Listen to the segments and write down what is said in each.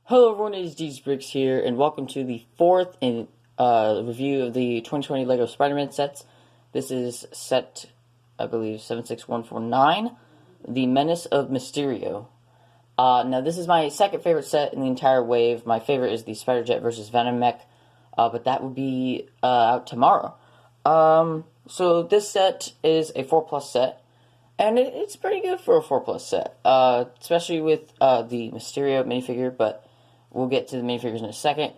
Hello everyone, it is DeezeBricks here, and welcome to the fourth review of the 2020 LEGO Spider-Man sets. This is set, I believe, 76149, the Menace of Mysterio. Now this is my second favorite set in the entire wave. My favorite is the Spider-Jet versus Venom mech, but that will be out tomorrow. So this set is a 4+ set. And it's pretty good for a 4+ set, especially with the Mysterio minifigure, but we'll get to the minifigures in a second,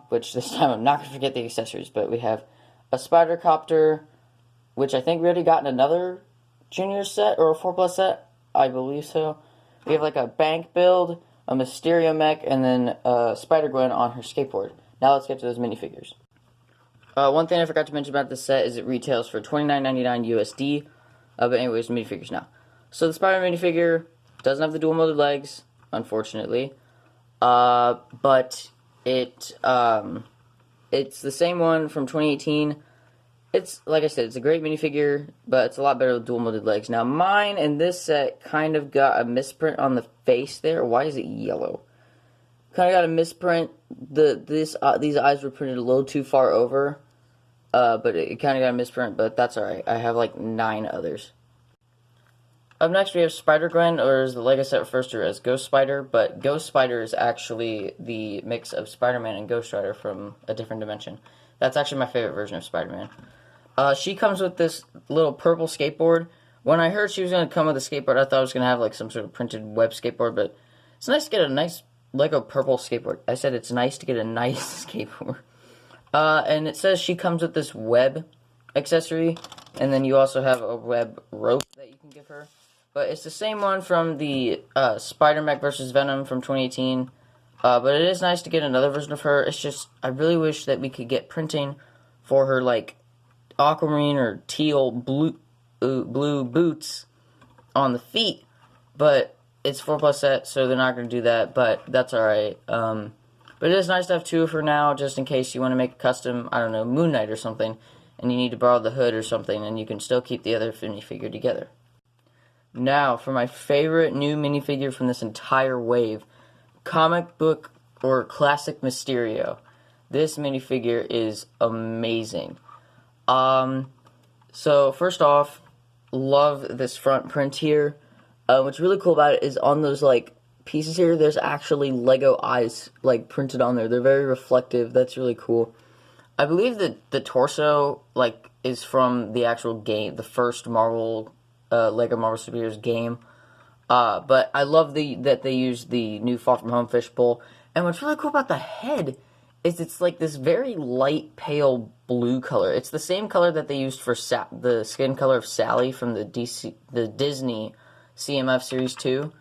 which this time I'm not going to forget the accessories, but we have a Spider Copter, which I think we already got in another Junior set, or a 4+ set, I believe so. We have like a bank build, a Mysterio mech, and then Spider-Gwen on her skateboard. Now let's get to those minifigures. One thing I forgot to mention about this set is it retails for $29.99 USD. But anyways, minifigures now. So the Spider-Man minifigure doesn't have the dual-molded legs, unfortunately. But it's the same one from 2018. It's, like I said, it's a great minifigure, but it's a lot better with dual-molded legs. Now, mine in this set kind of got a misprint on the face there. Why is it yellow? Kind of got a misprint. These eyes were printed a little too far over. But it kind of got a misprint, but that's alright. I have like 9 others. Up next we have Spider-Gwen, or as the LEGO set refers to her as Ghost Spider, but Ghost Spider is actually the mix of Spider-Man and Ghost Rider from a different dimension. That's actually my favorite version of Spider-Man. She comes with this little purple skateboard. When I heard she was going to come with a skateboard, I thought I was going to have like some sort of printed web skateboard, but it's nice to get a nice LEGO purple skateboard. I said it's nice to get a nice skateboard. And it says she comes with this web accessory, and then you also have a web rope that you can give her. But it's the same one from the Spider-Mech vs. Venom from 2018. But it is nice to get another version of her. It's just, I really wish that we could get printing for her, like, aquamarine or teal blue boots on the feet. But it's 4+ set, so they're not going to do that, but that's alright. But it is nice to have 2 of her now, just in case you want to make a custom, I don't know, Moon Knight or something, and you need to borrow the hood or something, and you can still keep the other minifigure together. Now, for my favorite new minifigure from this entire wave, comic book or classic Mysterio. This minifigure is amazing. So first off, love this front print here. What's really cool about it is on those, like, pieces here, there's actually Lego eyes, like, printed on there. They're very reflective. That's really cool. I believe that the torso, like, is from the actual game, the first Marvel, Lego Marvel Superheroes game. But I love that they used the new Far From Home fishbowl. And what's really cool about the head is it's, like, this very light, pale blue color. It's the same color that they used for the skin color of Sally from the Disney CMF Series 2.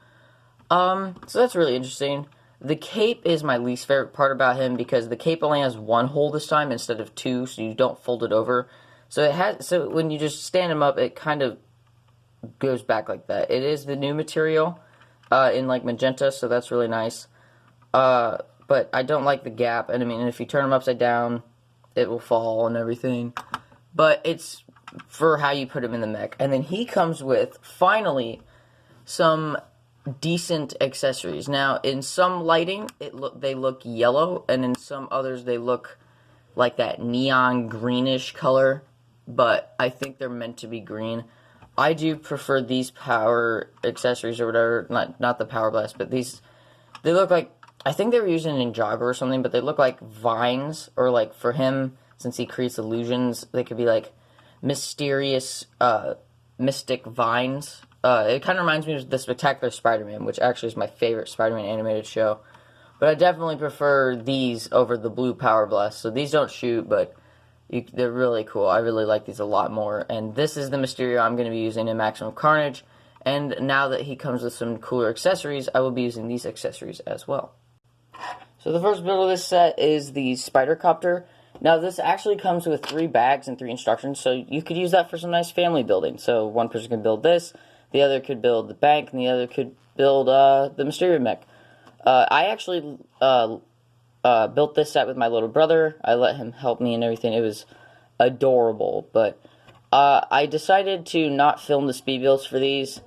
So that's really interesting. The cape is my least favorite part about him because the cape only has 1 hole this time instead of 2, so you don't fold it over. So when you just stand him up, it kind of goes back like that. It is the new material, in like magenta, so that's really nice. But I don't like the gap, and I mean, if you turn him upside down, it will fall and everything. But it's for how you put him in the mech. And then he comes with, finally, some decent accessories. Now, in some lighting, they look yellow, and in some others, they look like that neon greenish color, but I think they're meant to be green. I do prefer these power accessories or whatever, not the Power Blast, but these, they look like, I think they were using Ninjago or something, but they look like vines, or like for him, since he creates illusions, they could be like mysterious, mystic vines. It kind of reminds me of The Spectacular Spider-Man, which actually is my favorite Spider-Man animated show. But I definitely prefer these over the blue Power Blast. So these don't shoot, but they're really cool. I really like these a lot more. And this is the Mysterio I'm going to be using in Maximum Carnage. And now that he comes with some cooler accessories, I will be using these accessories as well. So the first build of this set is the Spider Copter. Now this actually comes with 3 bags and 3 instructions, so you could use that for some nice family building. So one person can build this, the other could build the bank, and the other could build the Mysterio mech. I actually built this set with my little brother. I let him help me and everything. It was adorable, but I decided to not film the speed builds for these,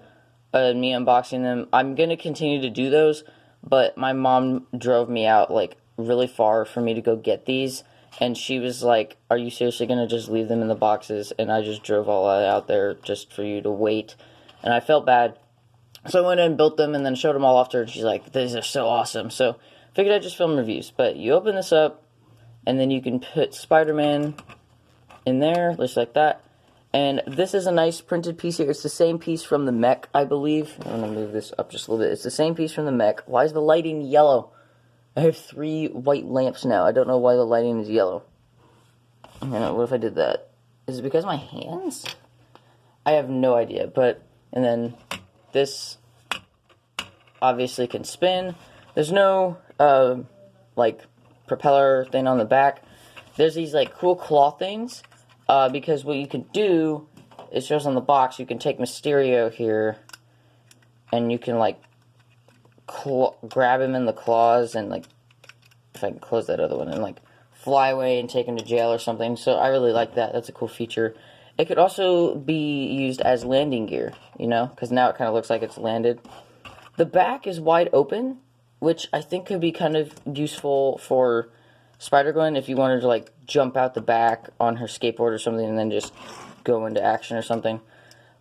me unboxing them. I'm going to continue to do those, but my mom drove me out, like, really far for me to go get these, and she was like, are you seriously going to just leave them in the boxes? And I just drove all out there just for you to wait, and I felt bad. So I went in and built them and then showed them all off to her, and she's like, these are so awesome. So figured I'd just film reviews. But you open this up, and then you can put Spider-Man in there, just like that. And this is a nice printed piece here. It's the same piece from the mech, I believe. I'm going to move this up just a little bit. It's the same piece from the mech. Why is the lighting yellow? I have 3 white lamps now. I don't know why the lighting is yellow. I don't know, what if I did that? Is it because of my hands? I have no idea. But, and then this obviously can spin. There's no, like, propeller thing on the back. There's these, like, cool claw things. Because what you can do, it shows on the box, you can take Mysterio here, and you can, like, grab him in the claws, and, like, if I can close that other one, and, like, fly away and take him to jail or something. So I really like that. That's a cool feature. It could also be used as landing gear, you know, because now it kind of looks like it's landed. The back is wide open, which I think could be kind of useful for Spider-Gwen if you wanted to, like, jump out the back on her skateboard or something and then just go into action or something.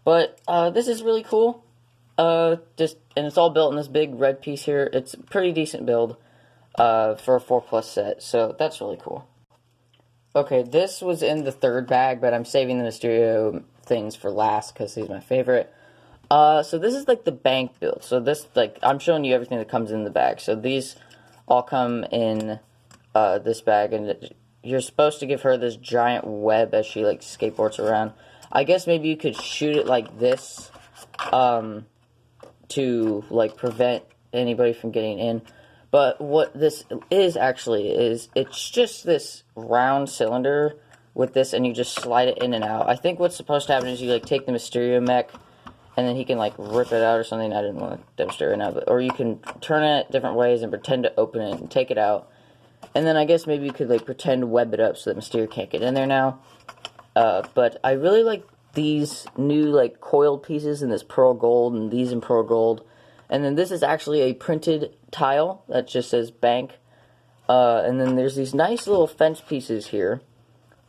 But this is really cool. And it's all built in this big red piece here. It's a pretty decent build for a 4+ set, so that's really cool. Okay, this was in the 3rd bag, but I'm saving the Mysterio things for last because he's my favorite. So this is, like, the bank build. So this, like, I'm showing you everything that comes in the bag. So these all come in this bag, and you're supposed to give her this giant web as she, like, skateboards around. I guess maybe you could shoot it like this to, like, prevent anybody from getting in. But what this is actually is it's just this round cylinder with this, and you just slide it in and out. I think what's supposed to happen is you, like, take the Mysterio mech, and then he can, like, rip it out or something. I didn't want to demonstrate right now, but or you can turn it different ways and pretend to open it and take it out. And then I guess maybe you could, like, pretend to web it up so that Mysterio can't get in there now. But I really like these new, like, coiled pieces in this pearl gold, and these in pearl gold. And then this is actually a printed tile that just says bank. And then there's these nice little fence pieces here.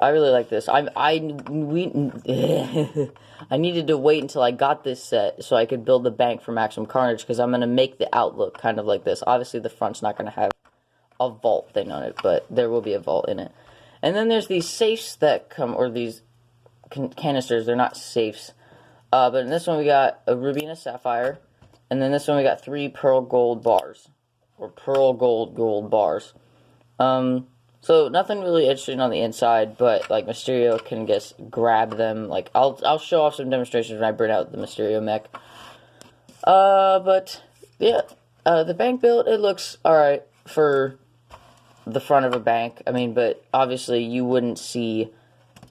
I really like this. I needed to wait until I got this set so I could build the bank for Maximum Carnage, because I'm going to make the outlook kind of like this. Obviously, the front's not going to have a vault thing on it, but there will be a vault in it. And then there's these safes that come, or these canisters. They're not safes. But in this one we got a ruby and a sapphire. And then this one we got 3 pearl gold bars. Or pearl gold bars. So nothing really interesting on the inside, but, like, Mysterio can just grab them. Like, I'll show off some demonstrations when I bring out the Mysterio mech. But yeah, the bank build, it looks alright for the front of a bank. I mean, but obviously you wouldn't see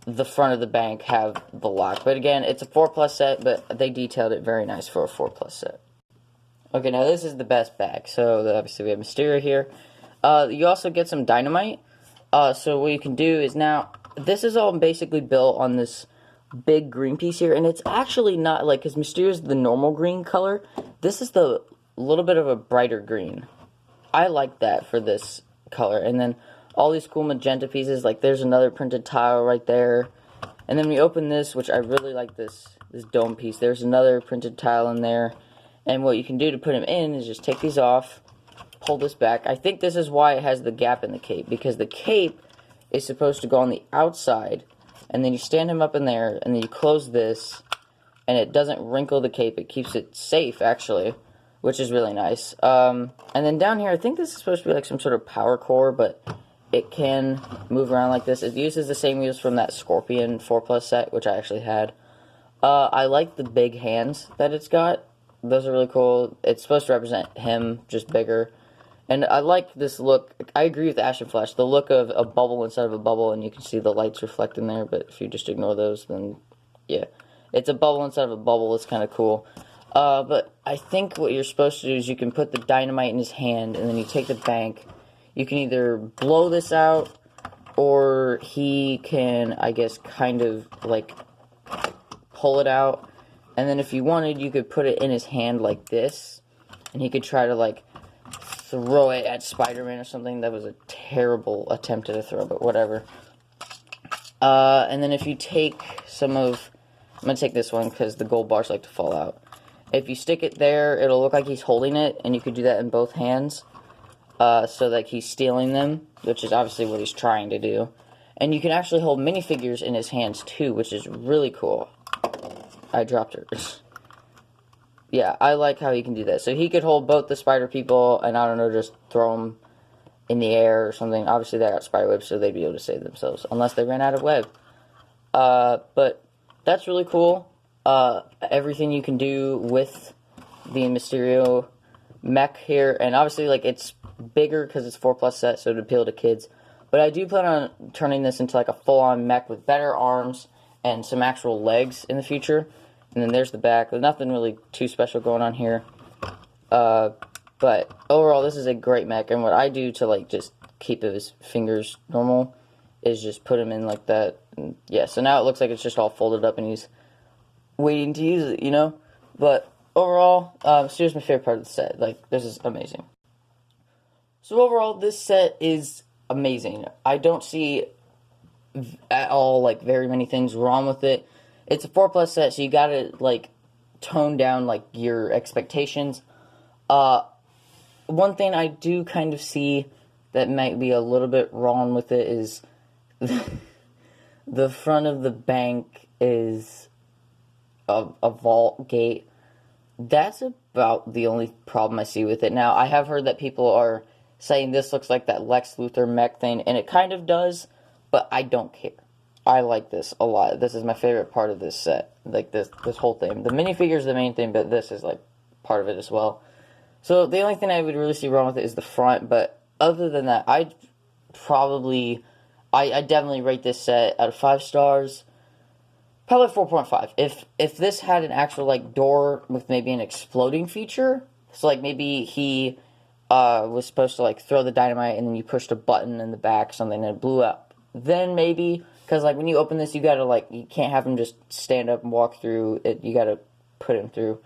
the front of the bank have the lock. But again, it's a 4+ set, but they detailed it very nice for a 4+ set. Okay, now this is the best bag. So obviously we have Mysterio here. You also get some dynamite. So what you can do is now, this is all basically built on this big green piece here, and it's actually not, like, because Mysterio's the normal green color. This is the little bit of a brighter green. I like that for this color. And then all these cool magenta pieces, like there's another printed tile right there. And then we open this, which I really like this dome piece. There's another printed tile in there. And what you can do to put them in is just take these off, pull this back. I think this is why it has the gap in the cape, because the cape is supposed to go on the outside, and then you stand him up in there, and then you close this, and it doesn't wrinkle the cape. It keeps it safe, actually, which is really nice. And then down here, I think this is supposed to be like some sort of power core, but it can move around like this. It uses the same wheels from that Scorpion 4+ set, which I actually had. I like the big hands that it's got. Those are really cool. It's supposed to represent him, just bigger. And I like this look. I agree with Ash and Flash. The look of a bubble inside of a bubble, and you can see the lights reflect in there, but if you just ignore those, then, yeah. It's a bubble inside of a bubble. It's kind of cool. But I think what you're supposed to do is you can put the dynamite in his hand, and then you take the bank. You can either blow this out, or he can, I guess, kind of, like, pull it out. And then if you wanted, you could put it in his hand like this, and he could try to, like, throw it at Spider-Man or something. That was a terrible attempt at a throw, but whatever. And then if you take some of... I'm going to take this one because the gold bars like to fall out. If you stick it there, it'll look like he's holding it, and you could do that in both hands. So that he's stealing them, which is obviously what he's trying to do. And you can actually hold minifigures in his hands too, which is really cool. I dropped her. Yeah, I like how he can do that. So he could hold both the spider people, and I don't know, just throw them in the air or something. Obviously, they got spider webs, so they'd be able to save themselves, unless they ran out of web. But that's really cool. Everything you can do with the Mysterio mech here, and obviously, like, it's bigger because it's 4+ set, so it'd appeal to kids. But I do plan on turning this into like a full-on mech with better arms and some actual legs in the future. And then there's the back. There's nothing really too special going on here. But overall, this is a great mech. And what I do to like just keep his fingers normal is just put him in like that. And yeah, so now it looks like it's just all folded up and he's waiting to use it, you know? But overall, Mysterio's my favorite part of the set. Like, this is amazing. So overall, this set is amazing. I don't see at all, like, very many things wrong with it. It's a 4+ set, so you gotta, like, tone down, like, your expectations. One thing I do kind of see that might be a little bit wrong with it is the front of the bank is a vault gate. That's about the only problem I see with it. Now, I have heard that people are saying this looks like that Lex Luthor mech thing, and it kind of does, but I don't care. I like this a lot. This is my favorite part of this set. Like, this whole thing. The minifigure is the main thing, but this is, like, part of it as well. So, the only thing I would really see wrong with it is the front, but other than that, I definitely rate this set out of 5 stars. Probably 4.5. If this had an actual, like, door with maybe an exploding feature, so, like, maybe he was supposed to, like, throw the dynamite and then you pushed a button in the back or something and it blew up, then maybe, because, like, when you open this, you gotta, like, you can't have him just stand up and walk through it, you gotta put him through.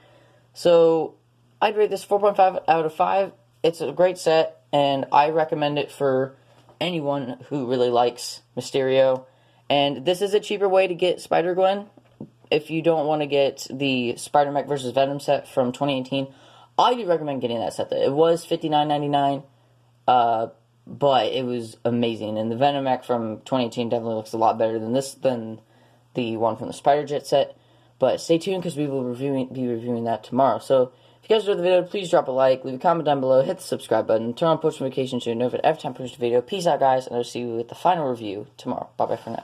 So, I'd rate this 4.5 out of 5. It's a great set, and I recommend it for anyone who really likes Mysterio. And this is a cheaper way to get Spider-Gwen. If you don't want to get the Spider-Mech vs. Venom set from 2018, I do recommend getting that set. It was $59.99, but it was amazing. And the Venom mech from 2018 definitely looks a lot better than the one from the Spider-Jet set. But stay tuned because we will be reviewing that tomorrow. So if you guys enjoyed the video, please drop a like, leave a comment down below, hit the subscribe button, turn on post notifications so you know every time I post a video. Peace out, guys, and I'll see you with the final review tomorrow. Bye-bye for now.